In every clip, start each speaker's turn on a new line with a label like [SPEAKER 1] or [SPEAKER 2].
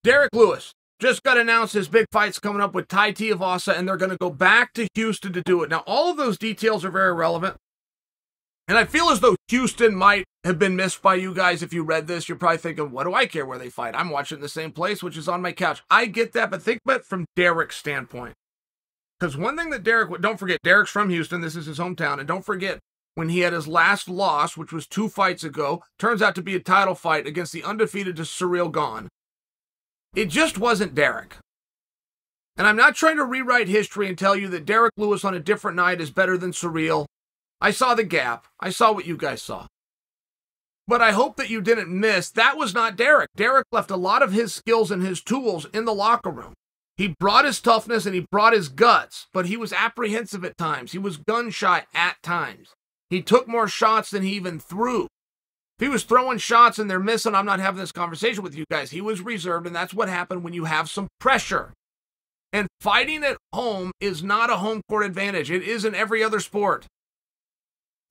[SPEAKER 1] Derrick Lewis just got announced his big fight's coming up with Tai Tuivasa, and they're going to go back to Houston to do it. Now, all of those details are very relevant, and I feel as though Houston might have been missed by you guys. If you read this, you're probably thinking, what do I care where they fight? I'm watching in the same place, which is on my couch. I get that, but think about it from Derrick's standpoint. Because one thing that don't forget, Derrick's from Houston. This is his hometown. And don't forget, when he had his last loss, which was 2 fights ago, turns out to be a title fight against the undefeated Cyril Gane. It just wasn't Derrick. And I'm not trying to rewrite history and tell you that Derrick Lewis on a different night is better than Cyril. I saw the gap. I saw what you guys saw. But I hope that you didn't miss, that was not Derrick. Derrick left a lot of his skills and his tools in the locker room. He brought his toughness and he brought his guts, but he was apprehensive at times. He was gun-shy at times. He took more shots than he even threw. If he was throwing shots and they're missing, I'm not having this conversation with you guys. He was reserved, and that's what happened when you have some pressure. And fighting at home is not a home court advantage. It is in every other sport.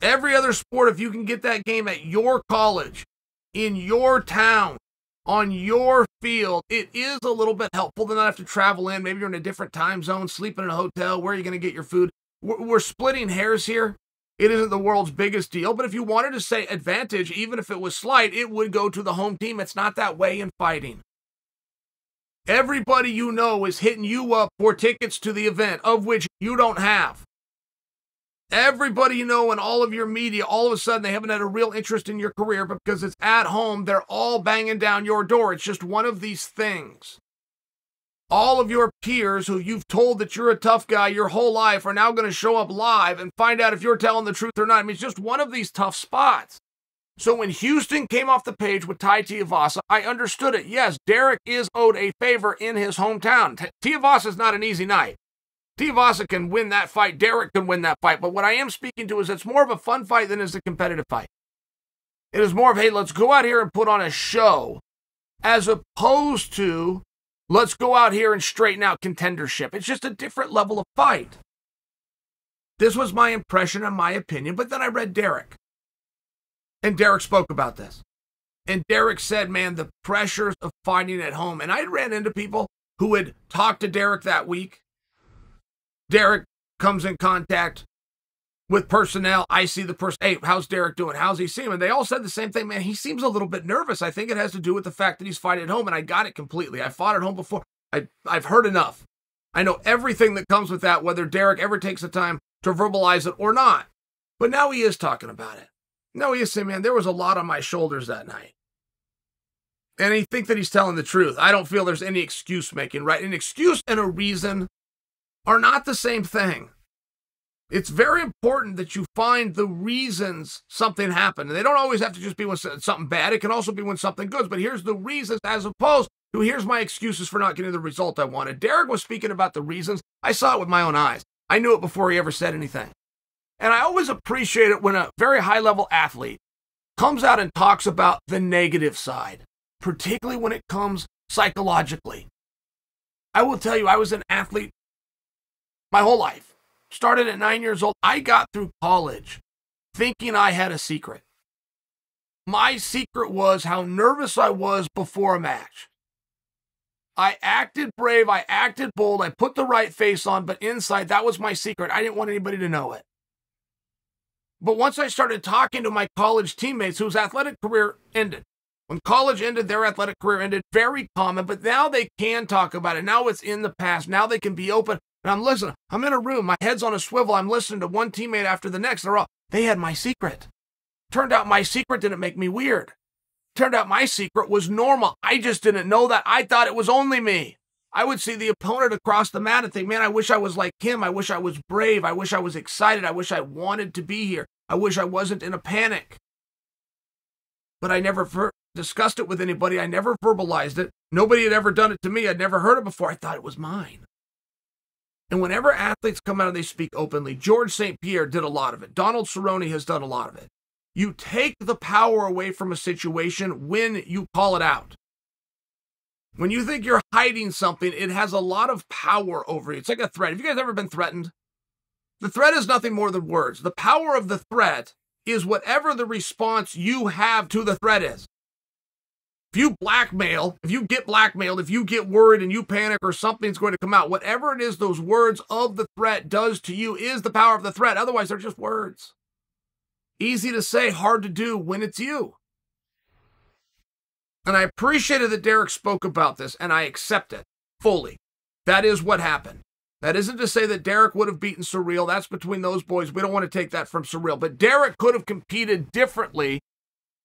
[SPEAKER 1] Every other sport, if you can get that game at your college, in your town, on your field, it is a little bit helpful to not have to travel in. Maybe you're in a different time zone, sleeping in a hotel. Where are you going to get your food? We're splitting hairs here. It isn't the world's biggest deal, but if you wanted to say advantage, even if it was slight, it would go to the home team. It's not that way in fighting. Everybody you know is hitting you up for tickets to the event, of which you don't have. Everybody you know and all of your media, all of a sudden, they haven't had a real interest in your career, but because it's at home, they're all banging down your door. It's just one of these things. All of your peers who you've told that you're a tough guy your whole life are now going to show up live and find out if you're telling the truth or not. I mean, it's just one of these tough spots. So when Houston came off the page with Tai Tuivasa, I understood it. Yes, Derrick is owed a favor in his hometown. Tuivasa is not an easy night. Tuivasa can win that fight. Derrick can win that fight. But what I am speaking to is it's more of a fun fight than it is a competitive fight. It is more of, hey, let's go out here and put on a show, as opposed to let's go out here and straighten out contendership. It's just a different level of fight. This was my impression and my opinion, but then I read Derrick. And Derrick spoke about this. And Derrick said, man, the pressures of fighting at home. And I ran into people who had talked to Derrick that week. Derrick comes in contact with personnel. I see the person, hey, how's Derrick doing? How's he seem? And they all said the same thing, man, he seems a little bit nervous. I think it has to do with the fact that he's fighting at home, and I got it completely. I fought at home before. I've heard enough. I know everything that comes with that, whether Derrick ever takes the time to verbalize it or not. But now he is talking about it. Now he is saying, man, there was a lot on my shoulders that night. And I think that he's telling the truth. I don't feel there's any excuse making, right? An excuse and a reason are not the same thing. It's very important that you find the reasons something happened. And they don't always have to just be when something bad. It can also be when something good. But here's the reasons as opposed to here's my excuses for not getting the result I wanted. Derrick was speaking about the reasons. I saw it with my own eyes. I knew it before he ever said anything. And I always appreciate it when a very high-level athlete comes out and talks about the negative side, particularly when it comes psychologically. I will tell you, I was an athlete my whole life. Started at 9 years old. I got through college thinking I had a secret. My secret was how nervous I was before a match. I acted brave. I acted bold. I put the right face on, but inside, that was my secret. I didn't want anybody to know it. But once I started talking to my college teammates whose athletic career ended, when college ended, their athletic career ended, very common, but now they can talk about it. Now it's in the past. Now they can be open. And I'm listening. I'm in a room. My head's on a swivel. I'm listening to one teammate after the next. They had my secret. Turned out my secret didn't make me weird. Turned out my secret was normal. I just didn't know that. I thought it was only me. I would see the opponent across the mat and think, man, I wish I was like him. I wish I was brave. I wish I was excited. I wish I wanted to be here. I wish I wasn't in a panic. But I never discussed it with anybody. I never verbalized it. Nobody had ever done it to me. I'd never heard it before. I thought it was mine. And whenever athletes come out and they speak openly, George St. Pierre did a lot of it. Donald Cerrone has done a lot of it. You take the power away from a situation when you call it out. When you think you're hiding something, it has a lot of power over you. It's like a threat. Have you guys ever been threatened? The threat is nothing more than words. The power of the threat is whatever the response you have to the threat is. If you blackmail, if you get blackmailed, if you get worried and you panic or something's going to come out, whatever it is those words of the threat does to you is the power of the threat. Otherwise, they're just words. Easy to say, hard to do when it's you. And I appreciated that Derrick spoke about this, and I accept it fully. That is what happened. That isn't to say that Derrick would have beaten Cyril. That's between those boys. We don't want to take that from Cyril. But Derrick could have competed differently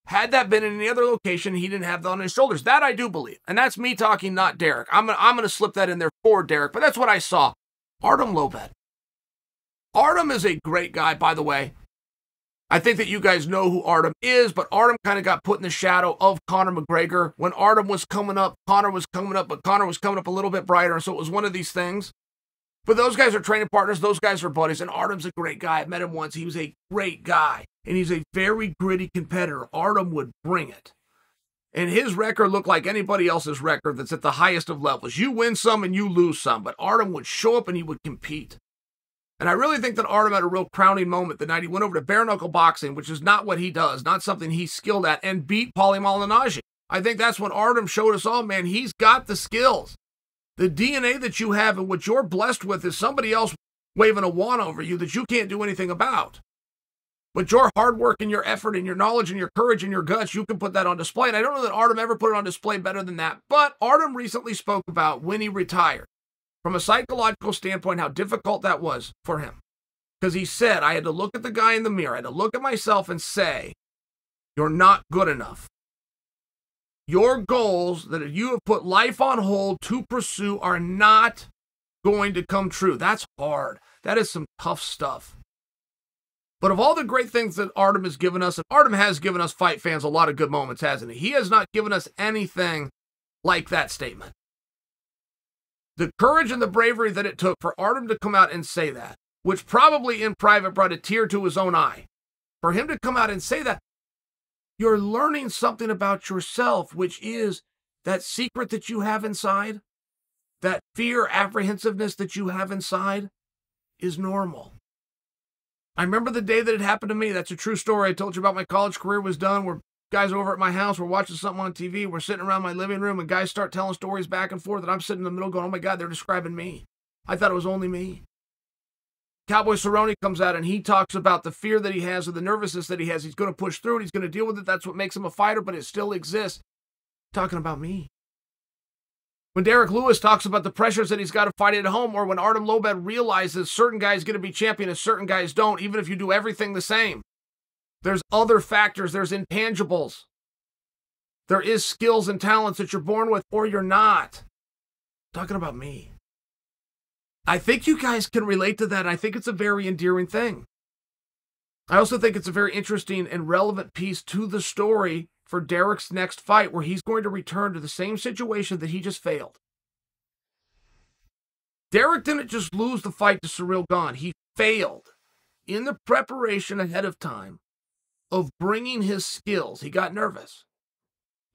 [SPEAKER 1] had that been in any other location. He didn't have that on his shoulders. That I do believe. And that's me talking, not Derrick. I'm going to slip that in there for Derrick. But that's what I saw. Artem Lobet. Artem is a great guy, by the way. I think that you guys know who Artem is, but Artem kind of got put in the shadow of Conor McGregor. When Artem was coming up, Conor was coming up, but Conor was coming up a little bit brighter. So it was one of these things. But those guys are training partners. Those guys are buddies. And Artem's a great guy. I met him once. He was a great guy. And he's a very gritty competitor. Artem would bring it. And his record looked like anybody else's record that's at the highest of levels. You win some and you lose some. But Artem would show up and he would compete. And I really think that Artem had a real crowning moment the night he went over to bare-knuckle boxing, which is not what he does, not something he's skilled at, and beat Paulie Malignaggi. I think that's when Artem showed us all, man, he's got the skills. The DNA that you have and what you're blessed with is somebody else waving a wand over you that you can't do anything about. But your hard work and your effort and your knowledge and your courage and your guts, you can put that on display. And I don't know that Artem ever put it on display better than that. But Artem recently spoke about when he retired, from a psychological standpoint, how difficult that was for him. Because he said, I had to look at the guy in the mirror. I had to look at myself and say, you're not good enough. Your goals that you have put life on hold to pursue are not going to come true. That's hard. That is some tough stuff. But of all the great things that Artem has given us, and Artem has given us fight fans a lot of good moments, hasn't he? He has not given us anything like that statement. The courage and the bravery that it took for Artem to come out and say that, which probably in private brought a tear to his own eye, for him to come out and say that, you're learning something about yourself, which is that secret that you have inside, that fear, apprehensiveness that you have inside is normal. I remember the day that it happened to me. That's a true story. I told you about my college career was done. We're guys over at my house. We're watching something on TV. We're sitting around my living room and guys start telling stories back and forth. And I'm sitting in the middle going, oh my God, they're describing me. I thought it was only me. Cowboy Cerrone comes out and he talks about the fear that he has or the nervousness that he has. He's going to push through it. He's going to deal with it. That's what makes him a fighter, but it still exists. Talking about me. When Derrick Lewis talks about the pressures that he's got to fight at home, or when Artem Lobet realizes certain guys get to be champion and certain guys don't, even if you do everything the same. There's other factors. There's intangibles. There is skills and talents that you're born with or you're not. Talking about me. I think you guys can relate to that. I think it's a very endearing thing. I also think it's a very interesting and relevant piece to the story for Derrick's next fight, where he's going to return to the same situation that he just failed. Derrick didn't just lose the fight to Cyril Gane. He failed in the preparation ahead of time of bringing his skills. He got nervous.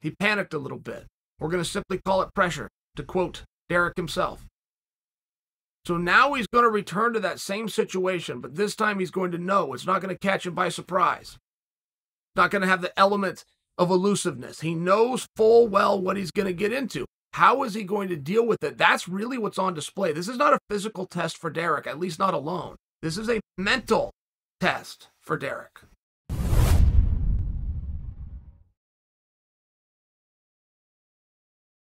[SPEAKER 1] He panicked a little bit. We're going to simply call it pressure, to quote Derrick himself. So now he's going to return to that same situation, but this time he's going to know it's not going to catch him by surprise. It's not going to have the element of elusiveness. He knows full well what he's going to get into. How is he going to deal with it? That's really what's on display. This is not a physical test for Derrick, at least not alone. This is a mental test for Derrick.